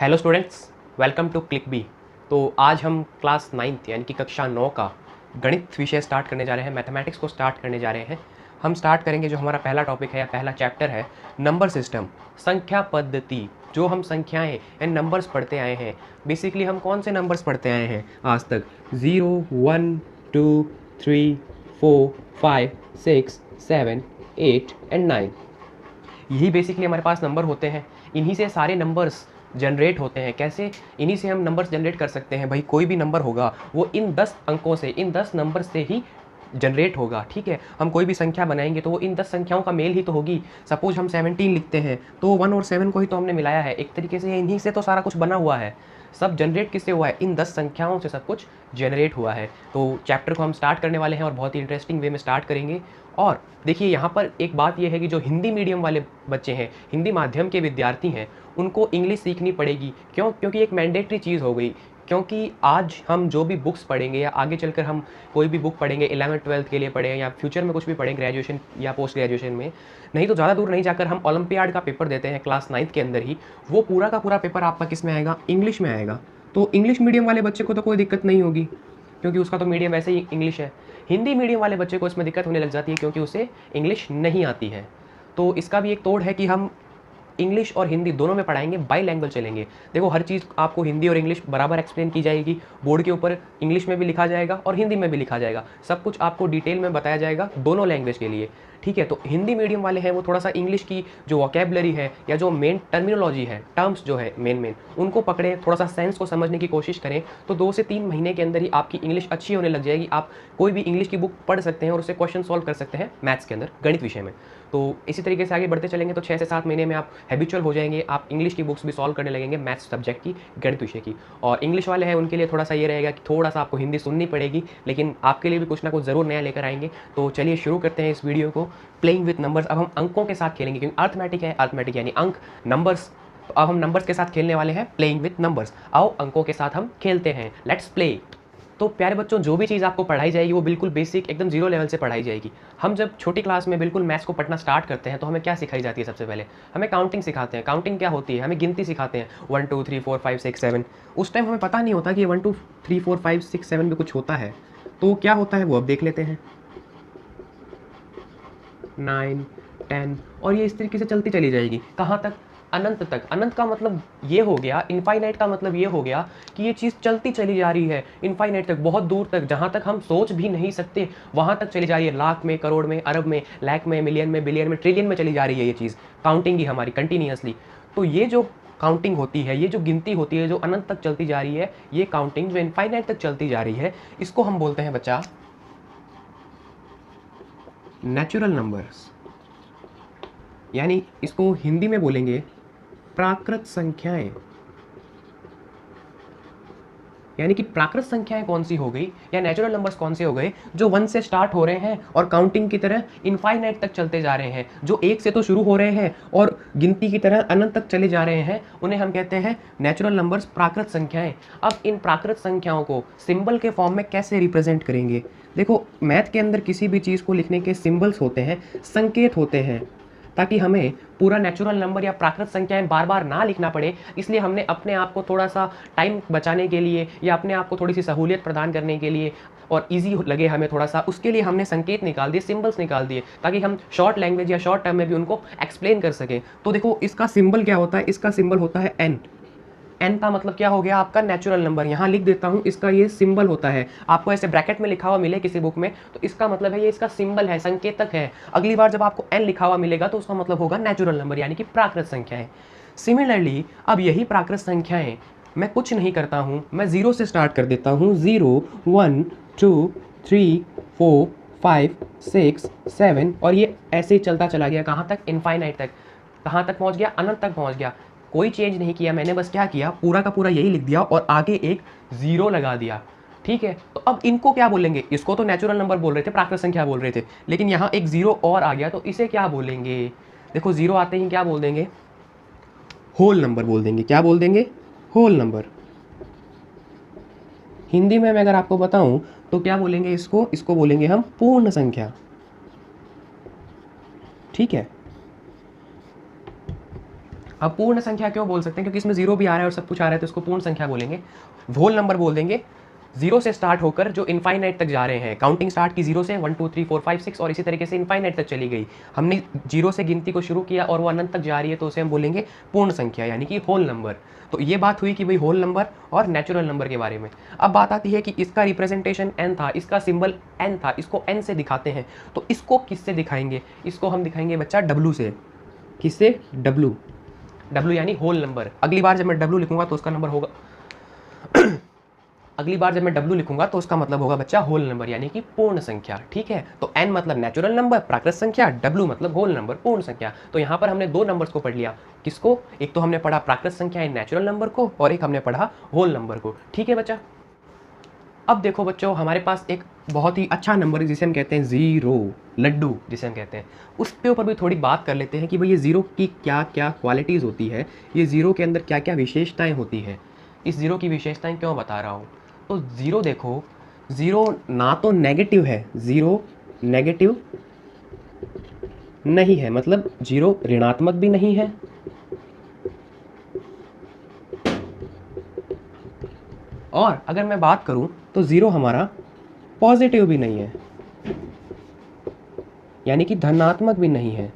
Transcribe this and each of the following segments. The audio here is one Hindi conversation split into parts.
Hello students, welcome to Click B. तो आज हम क्लास 9th यानी कि कक्षा 9 का गणित विषय स्टार्ट करने जा रहे हैं, मैथमेटिक्स को स्टार्ट करने जा रहे हैं। हम स्टार्ट करेंगे जो हमारा पहला टॉपिक है या पहला चैप्टर है, नंबर सिस्टम, संख्या पद्धति। जो हम संख्याएं एंड नंबर्स पढ़ते आए हैं, बेसिकली हम कौन से नंबर्स पढ़ते आए हैं आज तक? 0, 1, 2, 3, 4, 5, 6, 7, 8 एंड 9। यही बेसिकली हमारे पास नंबर होते हैं। इन्हीं से सारे नंबर्स जनरेट होते हैं। कैसे? इन्हीं से हम नंबर्स जनरेट कर सकते हैं। भाई कोई भी नंबर होगा वो इन 10 अंकों से, इन 10 नंबर से ही जनरेट होगा। ठीक है, हम कोई भी संख्या बनाएंगे तो वो इन 10 संख्याओं का मेल ही तो होगी। सपोज हम 17 लिखते हैं तो 1 और 7 को ही तो हमने मिलाया है। एक तरीके से इन्हीं से तो सारा कुछ बना हुआ है। सब जनरेट किससे हुआ है? इन 10 संख्याओं से सब कुछ जनरेट हुआ है। तो चैप्टर को हम स्टार्ट करने वाले हैं और बहुत ही इंटरेस्टिंग वे में स्टार्ट करेंगे। और देखिए यहाँ पर एक बात यह है कि जो हिंदी मीडियम वाले बच्चे हैं, हिंदी माध्यम के विद्यार्थी हैं, उनको इंग्लिश सीखनी पड़ेगी। क्यों? क्योंकि एक मैंडेटरी चीज़ हो गई। क्योंकि आज हम जो भी बुक्स पढ़ेंगे या आगे चलकर हम कोई भी बुक पढ़ेंगे, 11th-12th के लिए पढ़ें या फ्यूचर में कुछ भी पढ़ें, ग्रेजुएशन या पोस्ट ग्रेजुएशन में, नहीं तो ज़्यादा दूर नहीं जाकर हम ओलंपियाड का पेपर देते हैं क्लास 9th के अंदर ही, वो पूरा का पूरा पेपर आपका किस में आएगा? इंग्लिश में आएगा। तो इंग्लिश मीडियम वाले बच्चे को तो कोई दिक्कत नहीं होगी क्योंकि उसका तो मीडियम वैसे ही इंग्लिश है। हिंदी मीडियम वाले बच्चे को इसमें दिक्कत होने लग जाती है क्योंकि उसे इंग्लिश नहीं आती है। तो इसका भी एक तोड़ है कि हम इंग्लिश और हिंदी दोनों में पढ़ाएंगे, बाईलैंग्वेज चलेंगे। देखो हर चीज़ आपको हिंदी और इंग्लिश बराबर एक्सप्लेन की जाएगी। बोर्ड के ऊपर इंग्लिश में भी लिखा जाएगा और हिंदी में भी लिखा जाएगा। सब कुछ आपको डिटेल में बताया जाएगा दोनों लैंग्वेज के लिए। ठीक है, तो हिंदी मीडियम वाले हैं वो थोड़ा सा इंग्लिश की जो वोकेबलरी है या जो मेन टर्मिनोलॉजी है, टर्म्स जो है मेन उनको पकड़ें, थोड़ा सा सेंस को समझने की कोशिश करें, तो 2 से 3 महीने के अंदर ही आपकी इंग्लिश अच्छी होने लग जाएगी। आप कोई भी इंग्लिश की बुक पढ़ सकते हैं और उससे क्वेश्चन सॉल्व कर सकते हैं मैथ्स के अंदर, गणित विषय में। तो इसी तरीके से आगे बढ़ते चलेंगे तो 6 से 7 महीने में आप हैबिचुअल हो जाएंगे। आप इंग्लिश की बुक्स भी सॉल्व करने लगेंगे, मैथ्स सब्जेक्ट की, गणित विषय की। और इंग्लिश वाले हैं उनके लिए थोड़ा सा ये रहेगा कि थोड़ा सा आपको हिंदी सुननी पड़ेगी, लेकिन आपके लिए भी कुछ ना कुछ ज़रूर नया लेकर आएंगे। तो चलिए शुरू करते हैं इस वीडियो को, प्लेइंग विथ नंबर्स। अब हम अंकों के साथ खेलेंगे क्योंकि अर्थमेटिक है, अर्थमेटिक यानी अंक, नंबर्स। तो अब हम नंबर्स के साथ खेलने वाले हैं, प्लेइंग विथ नंबर्स। आओ अंकों के साथ हम खेलते हैं, लेट्स प्ले। तो प्यारे बच्चों, जो भी चीज़ आपको पढ़ाई जाएगी वो बिल्कुल बेसिक, एकदम जीरो लेवल से पढ़ाई जाएगी। हम जब छोटी क्लास में बिल्कुल मैथ्स को पढ़ना स्टार्ट करते हैं तो हमें क्या सिखाई जाती है? सबसे पहले हमें काउंटिंग सिखाते हैं। काउंटिंग क्या होती है? हमें गिनती सिखाते हैं, 1 2 3 4 5 6 7। उस टाइम हमें पता नहीं होता कि 1 2 3 4 5 6 7 में कुछ होता है। तो क्या होता है वो अब देख लेते हैं। 9 10 और ये इस तरीके से चलती चली जाएगी। कहाँ तक? अनंत तक। अनंत का मतलब ये हो गया, इनफाइनाइट का मतलब ये हो गया कि ये चीज़ चलती चली जा रही है इनफाइनाइट तक, बहुत दूर तक, जहाँ तक हम सोच भी नहीं सकते वहाँ तक चली जा रही है। लाख में, करोड़ में, अरब में, लाख में, मिलियन में, बिलियन में, ट्रिलियन में चली जा रही है ये चीज़। काउंटिंग ही हमारी कंटिन्यूअसली। तो ये जो काउंटिंग होती है, ये जो गिनती होती है, जो अनंत तक चलती जा रही है, ये काउंटिंग जो इनफाइनाइट तक चलती जा रही है, इसको हम बोलते हैं बच्चा नेचुरल नंबर्स। यानी इसको हिंदी में बोलेंगे प्राकृत संख्याएं। यानी कि प्राकृत संख्याएं कौन सी हो गई या नेचुरल नंबर्स कौन से हो गए? जो 1 से स्टार्ट हो रहे हैं और काउंटिंग की तरह इनफाइनाइट तक चलते जा रहे हैं, जो 1 से तो शुरू हो रहे हैं और गिनती की तरह अनंत तक चले जा रहे हैं, उन्हें हम कहते हैं नेचुरल नंबर्स, प्राकृत संख्याएं। अब इन प्राकृत संख्याओं को सिंबल के फॉर्म में कैसे रिप्रेजेंट करेंगे? देखो मैथ के अंदर किसी भी चीज़ को लिखने के सिंबल्स होते हैं, संकेत होते हैं, ताकि हमें पूरा नेचुरल नंबर या प्राकृत संख्याएं बार बार ना लिखना पड़े। इसलिए हमने अपने आप को थोड़ा सा टाइम बचाने के लिए या अपने आप को थोड़ी सी सहूलियत प्रदान करने के लिए और इजी लगे हमें थोड़ा सा, उसके लिए हमने संकेत निकाल दिए, सिंबल्स निकाल दिए, ताकि हम शॉर्ट लैंग्वेज या शॉर्ट टर्म में भी उनको एक्सप्लेन कर सकें। तो देखो इसका सिंबल क्या होता है? इसका सिंबल होता है एन। एन का मतलब क्या हो गया? आपका नेचुरल नंबर। यहाँ लिख देता हूँ, इसका ये सिंबल होता है। आपको ऐसे ब्रैकेट में लिखा हुआ मिले किसी बुक में तो इसका मतलब है ये इसका सिंबल है, संकेतक है। अगली बार जब आपको एन लिखा हुआ मिलेगा तो उसका मतलब होगा नेचुरल नंबर यानी कि प्राकृत संख्याएं। सिमिलरली अब यही प्राकृत संख्याएं मैं कुछ नहीं करता हूँ, मैं 0 से स्टार्ट कर देता हूँ। 0 1 2 3 4 5 6 7 और ये ऐसे ही चलता चला गया। कहाँ तक? इनफाइनाइट तक। कहाँ तक पहुँच गया? अनंत तक पहुँच गया। कोई चेंज नहीं किया मैंने, बस क्या किया, पूरा का पूरा यही लिख दिया और आगे एक 0 लगा दिया। ठीक है, तो अब इनको क्या बोलेंगे? इसको तो नेचुरल नंबर बोल रहे थे, प्राकृत संख्या बोल रहे थे, लेकिन यहाँ एक 0 और आ गया तो इसे क्या बोलेंगे? देखो 0 आते ही क्या बोल देंगे? होल नंबर बोल देंगे। क्या बोल देंगे? Whole number. हिंदी में मैं अगर आपको बताऊं तो क्या बोलेंगे इसको? इसको बोलेंगे हम पूर्ण संख्या। ठीक है, अब पूर्ण संख्या क्यों बोल सकते हैं, क्योंकि इसमें जीरो भी आ रहा है और सब कुछ आ रहा है, तो इसको पूर्ण संख्या बोलेंगे। होल नंबर बोल देंगे जीरो से स्टार्ट होकर जो इनफाइनाइट तक जा रहे हैं। काउंटिंग स्टार्ट की जीरो से 1 2 3 4 5 6 और इसी तरीके से इनफाइनाइट तक चली गई। हमने जीरो से गिनती को शुरू किया और वो अनंत तक जा रही है, तो उसे हम बोलेंगे पूर्ण संख्या यानी कि होल नंबर। तो ये बात हुई कि भाई होल नंबर और नेचुरल नंबर के बारे में। अब बात आती है कि इसका रिप्रेजेंटेशन n था, इसका सिंबल n था, इसको n से दिखाते हैं, तो इसको किससे दिखाएंगे? इसको हम दिखाएंगे बच्चा w से। किससे? w। w यानी होल नंबर। अगली बार जब मैं w लिखूंगा तो उसका नंबर होगा अगली बार जब मैं w लिखूंगा तो उसका मतलब होगा बच्चा होल नंबर यानी कि पूर्ण संख्या। ठीक है, तो n मतलब नेचुरल नंबर प्राकृत संख्या, w मतलब होल नंबर पूर्ण संख्या। तो यहाँ पर हमने दो नंबर्स को पढ़ लिया। किसको? एक तो हमने पढ़ा प्राकृत संख्या नेचुरल नंबर को, और एक हमने पढ़ा होल नंबर को। ठीक है बच्चा। अब देखो बच्चों, हमारे पास एक बहुत ही अच्छा नंबर है जिसे हम कहते हैं जीरो, लड्डू जिसे हम कहते हैं। उसके ऊपर भी थोड़ी बात कर लेते हैं कि भाई ये जीरो की क्या क्या क्वालिटीज़ होती है, ये जीरो के अंदर क्या क्या विशेषताएं होती है। इस जीरो की विशेषताएं क्यों बता रहा हूँ? तो ज़ीरो देखो, ज़ीरो ना तो नेगेटिव है, ज़ीरो नेगेटिव नहीं है, मतलब जीरो ऋणात्मक भी नहीं है और अगर मैं बात करूं तो ज़ीरो हमारा पॉजिटिव भी नहीं है, यानी कि धनात्मक भी नहीं है।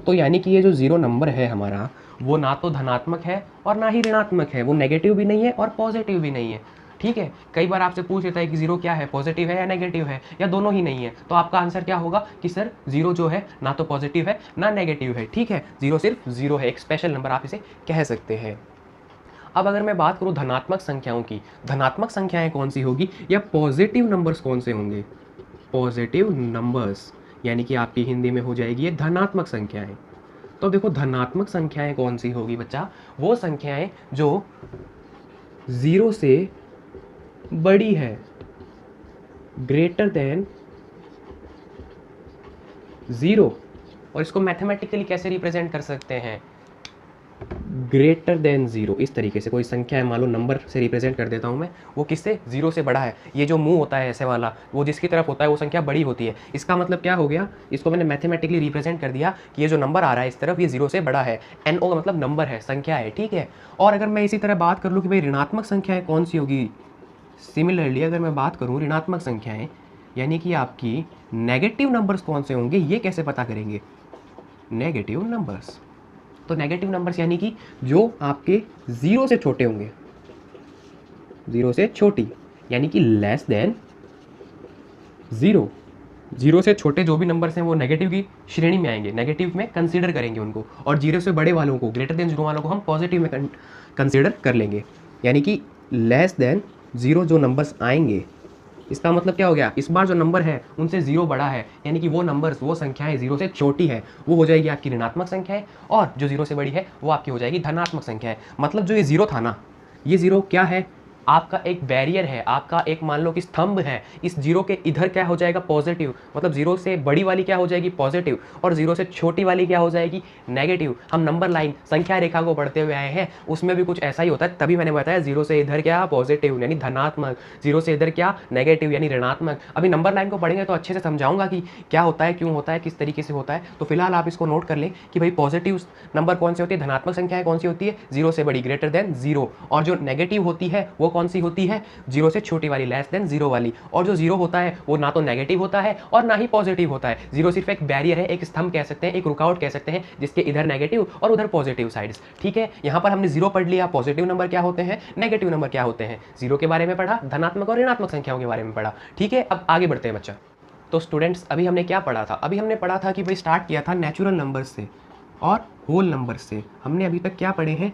तो यानी कि ये जो ज़ीरो नंबर है हमारा, वो ना तो धनात्मक है और ना ही ऋणात्मक है, वो नेगेटिव भी नहीं है और पॉजिटिव भी नहीं है। ठीक है, कई बार आपसे पूछ लेता है कि जीरो क्या है, पॉजिटिव है या नेगेटिव है, या दोनों ही नहीं है, तो आपका आंसर क्या होगा कि सर जीरो जो है ना तो पॉजिटिव है ना नेगेटिव है। ठीक है, जीरो सिर्फ जीरो है, एक स्पेशल नंबर आप इसे कह सकते हैं। अब अगर मैं बात करूं धनात्मक संख्याओं की, धनात्मक संख्याएं कौन सी होगी या पॉजिटिव नंबर्स कौन से होंगे? पॉजिटिव नंबर्स यानी कि आपकी हिंदी में हो जाएगी ये धनात्मक संख्याएं। तो देखो धनात्मक संख्याएं कौन सी होगी बच्चा? वो संख्याएं जो जीरो से बड़ी है, ग्रेटर देन जीरो। और इसको मैथमेटिकली कैसे रिप्रेजेंट कर सकते हैं? Greater than zero. इस तरीके से कोई संख्या है, मान लो नंबर से रिप्रेजेंट कर देता हूँ मैं, वो किससे? जीरो से बड़ा है। ये जो मुंह होता है ऐसे वाला, वो जिसकी तरफ होता है वो संख्या बड़ी होती है। इसका मतलब क्या हो गया? इसको मैंने मैथमेटिकली रिप्रेजेंट कर दिया कि ये जो नंबर आ रहा है इस तरफ, ये जीरो से बड़ा है। NO का मतलब नंबर है, संख्या है। ठीक है, और अगर मैं इसी तरह बात कर लूँ कि भाई ऋणात्मक संख्याएं कौन सी होगी, सिमिलरली अगर मैं बात करूँ ऋणात्मक संख्याएं यानी कि आपकी नेगेटिव नंबर्स कौन से होंगे, ये कैसे पता करेंगे? Negative numbers. तो नेगेटिव नंबर्स यानी कि जो आपके जीरो से छोटे होंगे, जीरो से छोटी यानी कि लेस देन जीरो। जीरो से छोटे जो भी नंबर्स हैं वो नेगेटिव की श्रेणी में आएंगे, नेगेटिव में कंसीडर करेंगे उनको, और जीरो से बड़े वालों को, ग्रेटर देन जीरो वालों को हम पॉजिटिव में कंसीडर कर लेंगे। यानी कि लेस देन जीरो जो नंबर्स आएंगे, इसका मतलब क्या हो गया? इस बार जो नंबर है उनसे जीरो बड़ा है, यानी कि वो नंबर्स, वो संख्याएं जीरो से छोटी है, वो हो जाएगी आपकी ऋणात्मक संख्याएं, और जो जीरो से बड़ी है वो आपकी हो जाएगी धनात्मक संख्याएं। मतलब जो ये जीरो था ना, ये जीरो क्या है? आपका एक बैरियर है, आपका एक मान लो कि स्तंभ है। इस जीरो के इधर क्या हो जाएगा? पॉजिटिव। मतलब जीरो से बड़ी वाली क्या हो जाएगी? पॉजिटिव, और जीरो से छोटी वाली क्या हो जाएगी? नेगेटिव। हम नंबर लाइन, संख्या रेखा को पढ़ते हुए आए हैं, उसमें भी कुछ ऐसा ही होता है, तभी मैंने बताया जीरो से इधर क्या? पॉजिटिव यानी धनात्मक, जीरो से इधर क्या? नेगेटिव यानी ऋणात्मक। अभी नंबर लाइन को पढ़ेंगे तो अच्छे से समझाऊंगा कि क्या होता है, क्यों होता है, किस तरीके से होता है। तो फिलहाल आप इसको नोट कर लें कि भाई पॉजिटिव नंबर कौन से होती है, धनात्मक संख्याएं कौन सी होती है? जीरो से बड़ी, ग्रेटर देन जीरो। और जो नेगेटिव होती है वो कौन सी होती है? जीरो से छोटी वाली, लेस देन जीरो वाली। और जो जीरो होता है वो ना तो नेगेटिव होता है और ना ही पॉजिटिव होता है। जीरो सिर्फ एक बैरियर है, एक स्तंभ कह सकते हैं, एक रुकावट कह सकते हैं, जिसके इधर नेगेटिव और उधर पॉजिटिव साइड्स। ठीक है, यहाँ पर हमने जीरो पढ़ लिया, पॉजिटिव नंबर क्या होते हैं, नेगेटिव नंबर क्या होते हैं, जीरो के बारे में पढ़ा, धनात्मक और ऋणात्मक संख्याओं के बारे में पढ़ा। ठीक है, अब आगे बढ़ते हैं बच्चा। तो स्टूडेंट्स अभी हमने क्या पढ़ा था? अभी हमने पढ़ा था कि भाई स्टार्ट किया था नेचुरल नंबर से और होल नंबर से। हमने अभी तक क्या पढ़े हैं?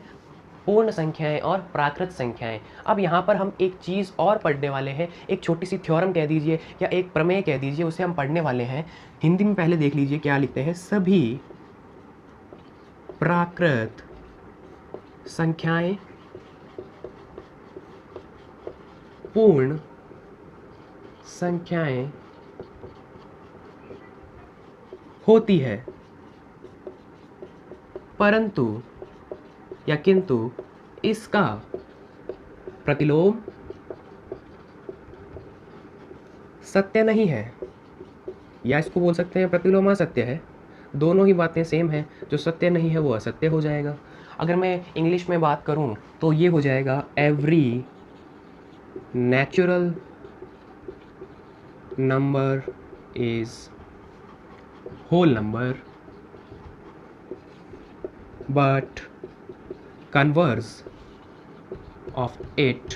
पूर्ण संख्याएं और प्राकृत संख्याएं। अब यहाँ पर हम एक चीज़ और पढ़ने वाले हैं, एक छोटी सी थ्योरम कह दीजिए या एक प्रमेय कह दीजिए, उसे हम पढ़ने वाले हैं। हिंदी में पहले देख लीजिए क्या लिखते हैं। सभी प्राकृत संख्याएं पूर्ण संख्याएं होती है, परंतु या किंतु इसका प्रतिलोम सत्य नहीं है, या इसको बोल सकते हैं प्रतिलोम असत्य है। दोनों ही बातें सेम हैं, जो सत्य नहीं है वो असत्य हो जाएगा। अगर मैं इंग्लिश में बात करूं तो ये हो जाएगा every natural number is whole number but converse of it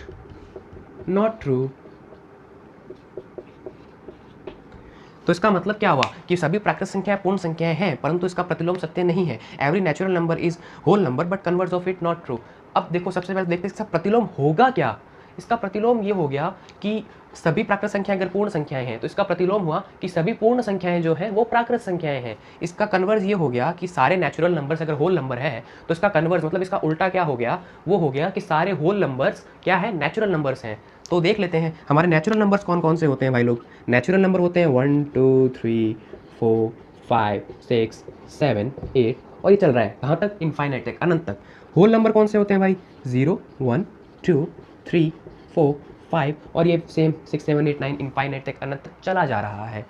not true. तो इसका मतलब क्या हुआ कि सभी प्राकृत संख्याएं पूर्ण संख्याएं हैं परंतु इसका प्रतिलोम सत्य नहीं है। Every natural number is whole number but converse of it not true. अब देखो सबसे पहले देखते हैं इसका प्रतिलोम होगा क्या। इसका प्रतिलोम ये हो गया कि सभी प्राकृत संख्याएं अगर पूर्ण संख्याएं हैं तो इसका प्रतिलोम हुआ कि सभी पूर्ण संख्याएं जो हैं वो प्राकृत संख्याएं हैं। इसका कन्वर्स ये हो गया कि सारे नेचुरल नंबर्स अगर होल नंबर है तो इसका कन्वर्स मतलब इसका उल्टा क्या हो गया, वो हो गया कि सारे होल नंबर्स क्या है, नेचुरल नंबर्स हैं। तो देख लेते हैं हमारे नेचुरल नंबर्स कौन कौन से होते हैं भाई लोग। नेचुरल नंबर होते हैं 1 2 3 4 5 6 7 8 और ये चल रहा है कहाँ तक, इनफाइनाइट तक, अनंत तक। होल नंबर कौन से होते हैं भाई, 0 1 2 3 4 5 और ये सेम 6 7 8 9 इनफाइनाइट तक, अनंत तक चला जा रहा है।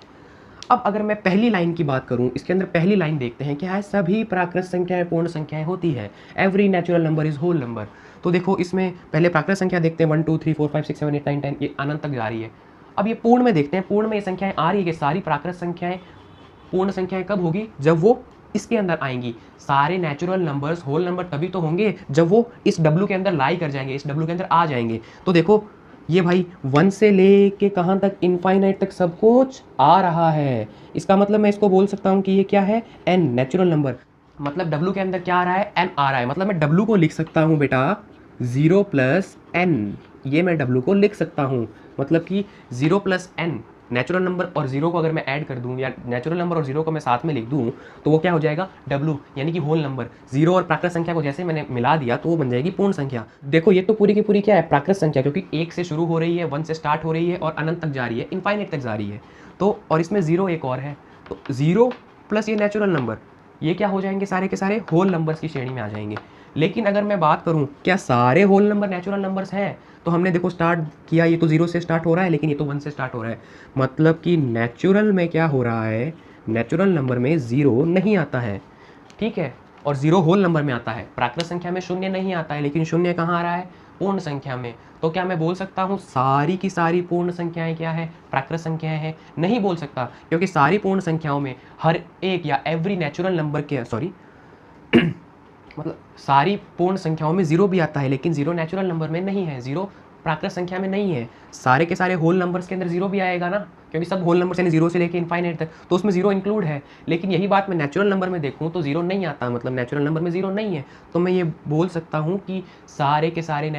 अब अगर मैं पहली लाइन की बात करूं, इसके अंदर पहली लाइन देखते हैं क्या है, सभी प्राकृत संख्याएं पूर्ण संख्याएं होती है। Every natural number is whole number. तो देखो इसमें पहले प्राकृत संख्या देखते हैं 1 2 3 4 5 6 7 8 9 10, ये अनंत तक जा रही है। अब ये पूर्ण में देखते हैं, पूर्ण में ये संख्याएं आ रही है कि सारी प्राकृत संख्याएं पूर्ण संख्याएं कब होगी, जब वो इसके अंदर आएंगी। सारे नेचुरल नंबर्स होल नंबर तभी तो होंगे जब वो इस डब्ल्यू के अंदर लाई कर जाएंगे, इस डब्ल्यू के अंदर आ जाएंगे। तो देखो ये भाई 1 से लेके कहाँ तक, इनफाइनाइट तक सब कुछ आ रहा है। इसका मतलब मैं इसको बोल सकता हूँ कि ये क्या है, n नेचुरल नंबर। मतलब डब्ल्यू के अंदर क्या आ रहा है, n आ रहा है। मतलब मैं डब्ल्यू को लिख सकता हूँ बेटा 0 + n, ये मैं डब्ल्यू को लिख सकता हूँ। मतलब कि 0 + n नेचुरल नंबर और 0 को अगर मैं ऐड कर दूं या नेचुरल नंबर और 0 को मैं साथ में लिख दूं तो वो क्या हो जाएगा, W, यानी कि होल नंबर। 0 और प्राकृत संख्या को जैसे मैंने मिला दिया तो वो बन जाएगी पूर्ण संख्या। देखो ये तो पूरी की पूरी क्या है, प्राकृत संख्या, क्योंकि 1 से शुरू हो रही है, 1 से स्टार्ट हो रही है और अनंत तक जा रही है, इनफाइनाइट तक जा रही है। तो और इसमें 0 एक और है, तो 0 + ये नेचुरल नंबर, ये क्या हो जाएंगे, सारे के सारे होल नंबर्स की श्रेणी में आ जाएंगे। लेकिन अगर मैं बात करूं क्या सारे होल नंबर नेचुरल नंबर्स हैं, तो हमने देखो स्टार्ट किया, ये तो 0 से स्टार्ट हो रहा है लेकिन ये तो 1 से स्टार्ट हो रहा है। मतलब कि नेचुरल में क्या हो रहा है, नेचुरल नंबर में 0 नहीं आता है, ठीक है, और 0 होल नंबर में आता है। प्राकृत संख्या में 0 नहीं आता है, लेकिन 0 कहाँ आ रहा है, पूर्ण संख्या में। तो क्या मैं बोल सकता हूँ सारी की सारी पूर्ण संख्याएं क्या है, प्राकृत संख्याएं हैं? नहीं बोल सकता, क्योंकि सारी पूर्ण संख्याओं में हर एक या एवरी नेचुरल नंबर के मतलब सारी पूर्ण संख्याओं में 0 भी आता है, लेकिन 0 नेचुरल नंबर में नहीं है, 0 प्राकृत संख्या में नहीं है। सारे के सारे होल नंबर्स के अंदर 0 भी आएगा ना, क्योंकि सब होल नंबर्स यानी 0 से लेके इनफाइनाइट तक, तो उसमें 0 इंक्लूड है। लेकिन यही बात मैं नेचुरल नंबर में देखूँ तो 0 नहीं आता, मतलब नेचुरल नंबर में 0 नहीं है। तो मैं ये बोल सकता हूँ कि सारे के सारे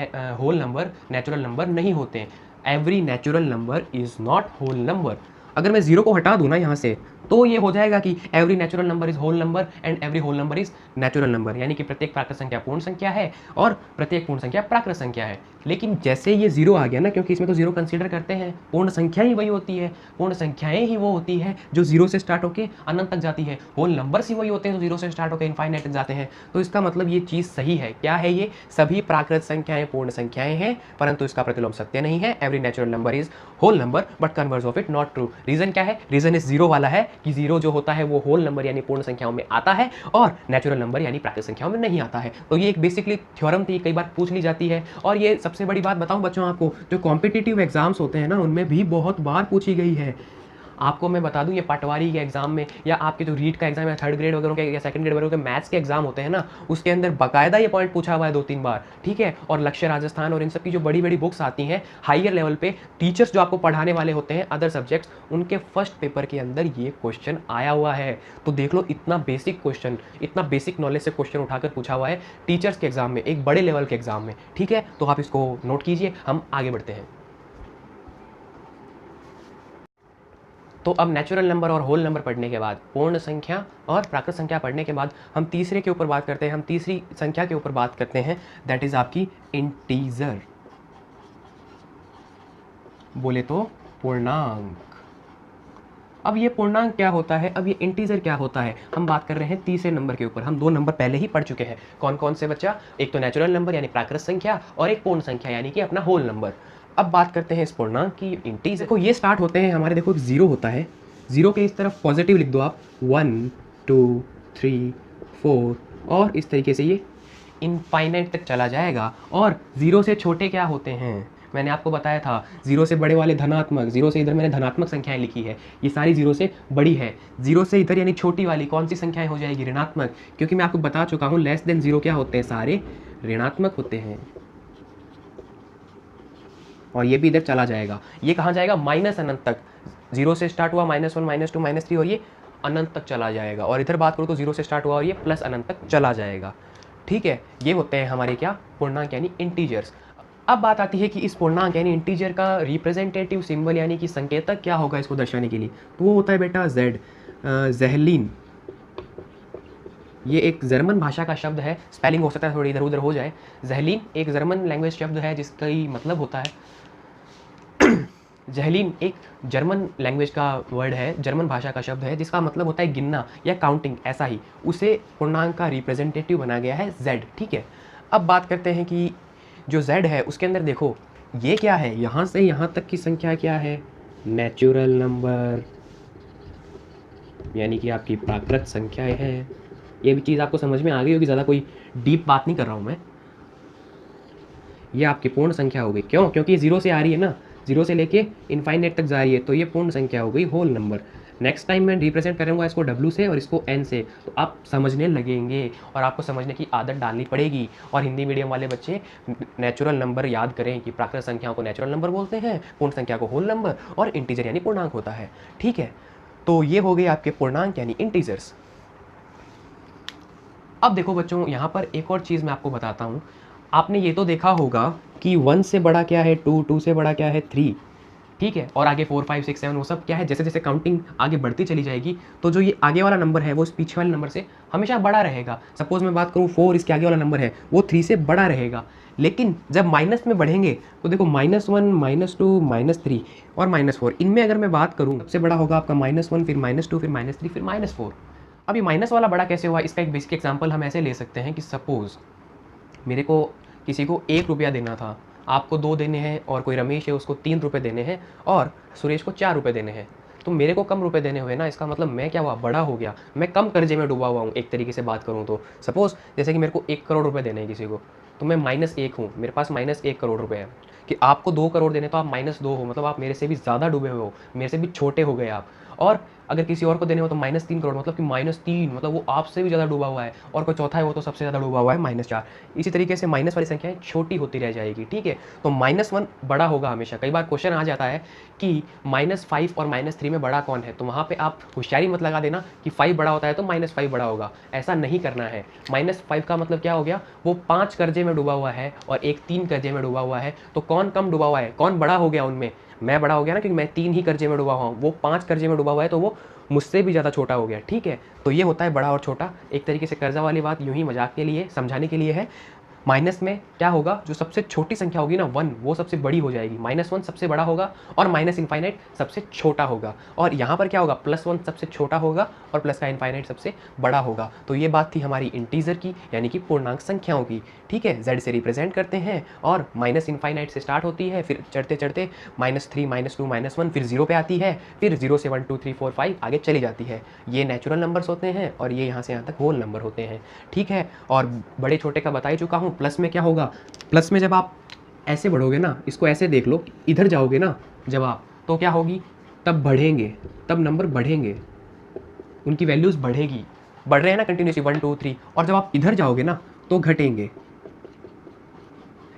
होल नंबर नेचुरल नंबर नहीं होते। Every natural number is not whole number. अगर मैं 0 को हटा दूँ ना यहाँ से, तो ये हो जाएगा कि every natural number is whole number and every whole number is natural number, यानी कि प्रत्येक प्राकृत संख्या पूर्ण संख्या है और प्रत्येक पूर्ण संख्या प्राकृत संख्या है। लेकिन जैसे ये 0 आ गया ना, क्योंकि इसमें तो 0 कंसीडर करते हैं, पूर्ण संख्या ही वही होती है, पूर्ण संख्याएं ही वो होती है जो 0 से स्टार्ट होकर अनंत तक जाती है, होल नंबर्स ही वही होते हैं जो 0 से स्टार्ट होकर इनफाइनाइट तक जाते हैं। तो इसका मतलब ये चीज़ सही है। क्या है ये, सभी प्राकृत संख्याएं पूर्ण संख्याएं हैं, परंतु इसका प्रतिलोम सत्य नहीं है। Every natural number is whole number but converse of it not true. Reason क्या है, रीजन इस 0 वाला है कि 0 जो होता है वो होल नंबर यानी पूर्ण संख्याओं में आता है और नेचुरल नंबर यानी प्राकृत संख्याओं में नहीं आता है। तो ये एक बेसिकली थ्योरम थी, कई बार पूछ ली जाती है। और ये सबसे बड़ी बात बताऊं बच्चों आपको, जो कॉम्पिटिटिव एग्जाम्स होते हैं ना उनमें भी बहुत बार पूछी गई है। आपको मैं बता दूं, ये पटवारी के एग्जाम में या आपके जो रीट का एग्जाम है, 3rd ग्रेड वगैरह के या 2nd ग्रेड वगैरह के मैथ्स के एग्जाम होते हैं ना, उसके अंदर बाकायदा ये पॉइंट पूछा हुआ है 2-3 बार, ठीक है। और लक्ष्य राजस्थान और इन सब की जो बड़ी बड़ी बुक्स आती हैं हायर लेवल पे, टीचर्स जो आपको पढ़ाने वाले होते हैं अदर सब्जेक्ट्स, उनके फर्स्ट पेपर के अंदर ये क्वेश्चन आया हुआ है। तो देख लो, इतना बेसिक क्वेश्चन, इतना बेसिक नॉलेज से क्वेश्चन उठाकर पूछा हुआ है टीचर्स के एग्जाम में, एक बड़े लेवल के एग्जाम में, ठीक है। तो आप इसको नोट कीजिए, हम आगे बढ़ते हैं। तो अब नेचुरल नंबर और होल नंबर पढ़ने के बाद, पूर्ण संख्या और प्राकृत संख्या पढ़ने के बाद हम तीसरे के ऊपर बात करते हैं, हम तीसरी संख्या के ऊपर बात करते हैं, दैट इज आपकी इंटीजर, बोले तो पूर्णांक। अब ये पूर्णांक क्या होता है, अब ये इंटीजर क्या होता है, हम बात कर रहे हैं तीसरे नंबर के ऊपर। हम 2 नंबर पहले ही पढ़ चुके हैं, कौन कौन से बच्चा, एक तो नेचुरल नंबर यानी प्राकृत संख्या और एक पूर्ण संख्या यानी कि अपना होल नंबर। अब बात करते हैं इस पूर्णांक की, इंटीजर। देखो ये स्टार्ट होते हैं हमारे, देखो 0 होता है, 0 के इस तरफ पॉजिटिव लिख दो आप, 1 2 3 4 और इस तरीके से ये इनफाइनाइट तक चला जाएगा। और 0 से छोटे क्या होते हैं, मैंने आपको बताया था 0 से बड़े वाले धनात्मक, 0 से इधर मैंने धनात्मक संख्याएं लिखी है, ये सारी 0 से बड़ी है। 0 से इधर यानी छोटी वाली कौन सी संख्याएं हो जाएगी, ऋणात्मक, क्योंकि मैं आपको बता चुका हूँ लेस देन 0 क्या होते हैं, सारे ऋणात्मक होते हैं। और ये भी इधर चला जाएगा, ये कहाँ जाएगा, माइनस अनंत तक। 0 से स्टार्ट हुआ -1 -2 -3 और ये अनंत तक चला जाएगा। और इधर बात करूँ तो 0 से स्टार्ट हुआ और ये प्लस अनंत तक चला जाएगा। ठीक है, ये होते हैं हमारे क्या, पूर्णांक यानी इंटीजर्स। अब बात आती है कि इस पूर्णांक यानी इंटीजर का रिप्रेजेंटेटिव सिंबल यानी कि संकेतक क्या होगा इसको दर्शाने के लिए, तो वो होता है बेटा Z, ज़ेहलीन। ये एक जर्मन भाषा का शब्द है, स्पेलिंग हो सकता है थोड़ी इधर उधर हो जाए। ज़ेहलीन एक जर्मन लैंग्वेज शब्द है जिसका मतलब होता है ज़ेहलीन एक जर्मन लैंग्वेज का वर्ड है, जर्मन भाषा का शब्द है जिसका मतलब होता है गिनना या काउंटिंग, ऐसा ही उसे पूर्णांक का रिप्रेजेंटेटिव बनाया गया है Z। ठीक है, अब बात करते हैं कि जो Z है उसके अंदर देखो ये क्या है, यहाँ से यहाँ तक की संख्या क्या है, नेचुरल नंबर यानी कि आपकी प्राकृत संख्याएं हैं। ये भी चीज़ आपको समझ में आ गई होगी, ज़्यादा कोई डीप बात नहीं कर रहा हूँ मैं। ये आपकी पूर्ण संख्या हो गई, क्यों, क्योंकि 0 से आ रही है ना, 0 से लेके इनफाइनाइट तक जा रही है, तो ये पूर्ण संख्या हो गई, होल नंबर। नेक्स्ट टाइम मैं रिप्रेजेंट करूँगा इसको W से और इसको N से, तो आप समझने लगेंगे और आपको समझने की आदत डालनी पड़ेगी। और हिंदी मीडियम वाले बच्चे नेचुरल नंबर याद करें कि प्राकृत संख्याओं को नेचुरल नंबर बोलते हैं, पूर्ण संख्या को होल नंबर और इंटीजर यानी पूर्णांक होता है। ठीक है, तो ये हो गए आपके पूर्णांक यानी इंटीजर्स। अब देखो बच्चों, यहाँ पर एक और चीज़ मैं आपको बताता हूँ। आपने ये तो देखा होगा कि 1 से बड़ा क्या है 2, 2 से बड़ा क्या है 3, ठीक है, और आगे 4 5 6 7 वो सब क्या है, जैसे जैसे काउंटिंग आगे बढ़ती चली जाएगी तो जो ये आगे वाला नंबर है वो इस पीछे वाले नंबर से हमेशा बड़ा रहेगा। सपोज मैं बात करूँ 4, इसके आगे वाला नंबर है वो 3 से बड़ा रहेगा। लेकिन जब माइनस में बढ़ेंगे तो देखो -1 -2 -3 और -4, इनमें अगर मैं बात करूँ सबसे बड़ा होगा आपका -1, फिर -2, फिर -3, फिर -4। अब ये माइनस वाला बड़ा कैसे हुआ, इसका एक बेसिक एग्जांपल हम ऐसे ले सकते हैं कि सपोज़ मेरे को किसी को 1 रुपया देना था, आपको 2 देने हैं, और कोई रमेश है उसको 3 रुपये देने हैं, और सुरेश को 4 रुपये देने हैं। तो मेरे को कम रुपए देने हुए ना, इसका मतलब मैं क्या हुआ, बड़ा हो गया, मैं कम कर्जे में डूबा हुआ हूँ। एक तरीके से बात करूँ तो सपोज़ जैसे कि मेरे को 1 करोड़ रुपए देने हैं किसी को, तो मैं -1 हूँ, मेरे पास -1 करोड़ रुपए है। कि आपको 2 करोड़ देने तो आप -2 हो, मतलब आप मेरे से भी ज़्यादा डूबे हुए हो, मेरे से भी छोटे हो गए आप। और अगर किसी और को देने हो तो -3 करोड़, मतलब कि -3, मतलब वो आपसे भी ज़्यादा डूबा हुआ है। और कोई चौथा है वो तो सबसे ज़्यादा डूबा हुआ है, -4। इसी तरीके से माइनस वाली संख्याएं छोटी होती रह जाएगी। ठीक है, तो -1 बड़ा होगा हमेशा। कई बार क्वेश्चन आ जाता है कि -5 और -3 में बड़ा कौन है, तो वहाँ पे आप होशियारी मत लगा देना कि 5 बड़ा होता है तो -5 बड़ा होगा, ऐसा नहीं करना है। -5 का मतलब क्या हो गया, वो 5 कर्जे में डूबा हुआ है और एक 3 कर्जे में डूबा हुआ है, तो कौन कम डूबा हुआ है, कौन बड़ा हो गया उनमें, मैं बड़ा हो गया ना, क्योंकि मैं 3 ही कर्जे में डूबा हुआ हूँ, वो 5 कर्जे में डूबा हुआ है, तो वो मुझसे भी ज़्यादा छोटा हो गया। ठीक है, तो ये होता है बड़ा और छोटा। एक तरीके से कर्जा वाली बात यूं ही मजाक के लिए समझाने के लिए है। माइनस में क्या होगा, जो सबसे छोटी संख्या होगी ना 1, वो सबसे बड़ी हो जाएगी, -1 सबसे बड़ा होगा और -∞ सबसे छोटा होगा। और यहाँ पर क्या होगा, +1 सबसे छोटा होगा और प्लस का इनफाइनाइट सबसे बड़ा होगा। तो ये बात थी हमारी इंटीजर की, यानी कि पूर्णांक संख्याओं की। ठीक है, Z से रिप्रेजेंट करते हैं और -∞ से स्टार्ट होती है, फिर चढ़ते चढ़ते -3 -2 -1, फिर 0 पे आती है, फिर 0 से 1 2 3 4 5 आगे चली जाती है। ये नेचुरल नंबर्स होते हैं और ये यहाँ से यहाँ तक होल नंबर होते हैं। ठीक है, और बड़े छोटे का बता ही चुका हूँ। प्लस में क्या होगा, प्लस में जब आप ऐसे बढ़ोगे ना, इसको ऐसे देख लो, इधर जाओगे ना जब आप, तो क्या होगी, तब बढ़ेंगे, तब नंबर बढ़ेंगे, उनकी वैल्यूज़ बढ़ेगी, बढ़ रहे हैं ना कंटिन्यूसली 1 2 3। और जब आप इधर जाओगे ना तो घटेंगे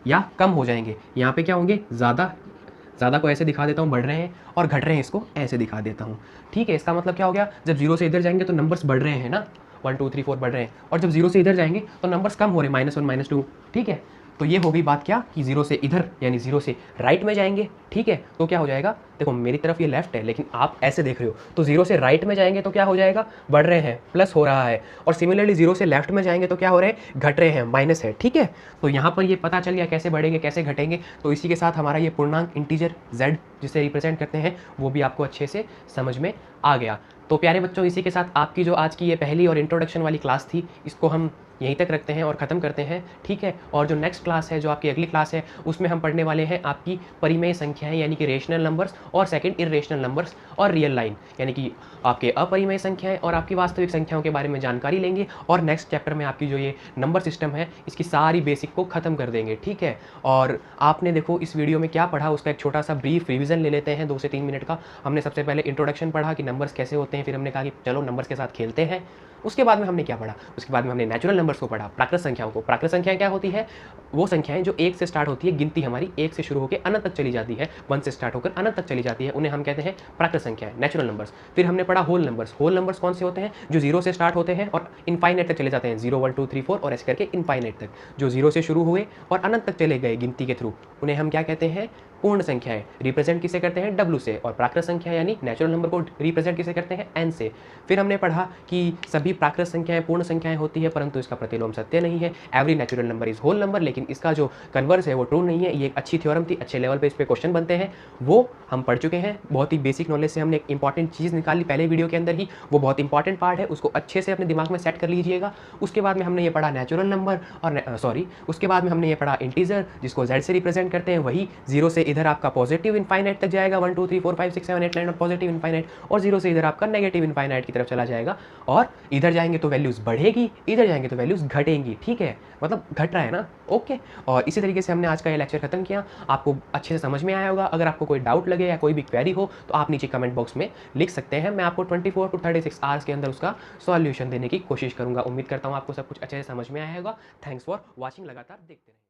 या कम हो जाएंगे। यहाँ पे क्या होंगे, ज़्यादा को ऐसे दिखा देता हूँ बढ़ रहे हैं, और घट रहे हैं इसको ऐसे दिखा देता हूँ। ठीक है, इसका मतलब क्या हो गया, जब 0 से इधर जाएंगे तो नंबर्स बढ़ रहे हैं ना, 1 2 3 4 बढ़ रहे हैं, और जब 0 से इधर जाएंगे तो नंबर्स कम हो रहे हैं, -1 -2। ठीक है, तो ये हो गई बात क्या कि 0 से इधर यानी 0 से राइट में जाएंगे। ठीक है, तो क्या हो जाएगा, देखो मेरी तरफ ये लेफ्ट है लेकिन आप ऐसे देख रहे हो, तो 0 से राइट में जाएंगे तो क्या हो जाएगा, बढ़ रहे हैं, प्लस हो रहा है। और सिमिलरली 0 से लेफ्ट में जाएंगे तो क्या हो रहे हैं, घट रहे हैं, माइनस है। ठीक है, तो यहाँ पर ये पता चल गया कैसे बढ़ेंगे कैसे घटेंगे। तो इसी के साथ हमारा ये पूर्णांक इंटीजर Z जिसे रिप्रेजेंट करते हैं वो भी आपको अच्छे से समझ में आ गया। तो प्यारे बच्चों, इसी के साथ आपकी जो आज की ये पहली और इंट्रोडक्शन वाली क्लास थी, इसको हम यहीं तक रखते हैं और ख़त्म करते हैं, ठीक है। और जो नेक्स्ट क्लास है, जो आपकी अगली क्लास है, उसमें हम पढ़ने वाले हैं आपकी परिमेय संख्याएं यानी कि रेशनल नंबर्स, और सेकंड इरेशनल नंबर्स और रियल लाइन यानी कि आपके अपरिमेय संख्याएं और आपकी वास्तविक संख्याओं के बारे में जानकारी लेंगे। और नेक्स्ट चैप्टर में आपकी जो ये नंबर सिस्टम है इसकी सारी बेसिक को ख़त्म कर देंगे, ठीक है। और आपने देखो इस वीडियो में क्या पढ़ा उसका एक छोटा सा ब्रीफ रिविजन ले लेते हैं 2 से 3 मिनट का। हमने सबसे पहले इंट्रोडक्शन पढ़ा कि नंबर्स कैसे होते हैं, फिर हमने कहा कि चलो नंबर्स के साथ खेलते हैं। उसके बाद में हमने क्या पढ़ा, उसके बाद में हमने नेचुरल नंबर्स को पढ़ा, प्राकृत संख्याओं को। प्राकृत संख्याएं क्या होती है, वो संख्याएं जो 1 से स्टार्ट होती है, गिनती हमारी 1 से शुरू होकर अनंत तक चली जाती है, 1 से स्टार्ट होकर अनंत तक चली जाती है, उन्हें हम कहते हैं प्राकृत संख्याएं, नेचुरल नंबर्स। फिर हमने पढ़ा होल नंबर्स। होल नंबर्स कौन से होते हैं, जो 0 से स्टार्ट होते हैं और इनफाइनाइट तक चले जाते हैं, 0 1 2 3 4 और ऐसे करके इनफाइनाइट तक, जो 0 से शुरू हुए और अनंत तक चले गए गिनती के थ्रू, उन्हें हम क्या कहते हैं, पूर्ण संख्याएं। रिप्रेजेंट किसे करते हैं, W से। और प्राकृत संख्या यानी नेचुरल नंबर को रिप्रेजेंट किसे करते हैं, N से। फिर हमने पढ़ा कि सभी प्राकृत संख्याएं पूर्ण संख्याएं होती है, परंतु इसका प्रतिलोम सत्य नहीं है। Every natural number is whole number, लेकिन इसका जो कन्वर्स है वो ट्रू नहीं है। ये एक अच्छी थ्योरम थी, अच्छे लेवल पे इस पे क्वेश्चन बनते हैं, वो हम पढ़ चुके हैं। बहुत ही बेसिक नॉलेज से हमने एक इंपॉर्टेंट चीज़ निकाली पहले वीडियो के अंदर ही, वो बहुत इंपॉर्टेंट पार्ट है, उसको अच्छे से अपने दिमाग में सेट कर लीजिएगा। उसके बाद में हमने ये पढ़ा नेचुरल नंबर और उसके बाद में हमने ये पढ़ा इंटीजर, जिसको Z से रिप्रेजेंट करते हैं। वही 0 से इधर आपका पॉजिटिव इनफाइनाइट तक जाएगा, 1 2 3 4 5 6 7 8 9 और पॉजिटिव इनफाइनाइट, और 0 से इधर आपका नेगेटिव इनफाइनाइट की तरफ चला जाएगा। और इधर जाएंगे तो वैल्यूज बढ़ेगी, इधर जाएंगे तो वैल्यूज घटेंगी, ठीक है, मतलब घट रहा है ना, ओके। और इसी तरीके से हमने आज का ये लेक्चर खत्म किया। आपको अच्छे से समझ में आया होगा। अगर आपको कोई डाउट लगे या कोई भी क्वेरी हो तो आप नीचे कमेंट बॉक्स में लिख सकते हैं। मैं आपको 24 to 36 आवर्स के अंदर उसका सॉल्यूशन देने की कोशिश करूंगा। उम्मीद करता हूँ आपको सब कुछ अच्छे से समझ में आया होगा। थैंक्स फॉर वॉचिंग, लगातार देखते रहें।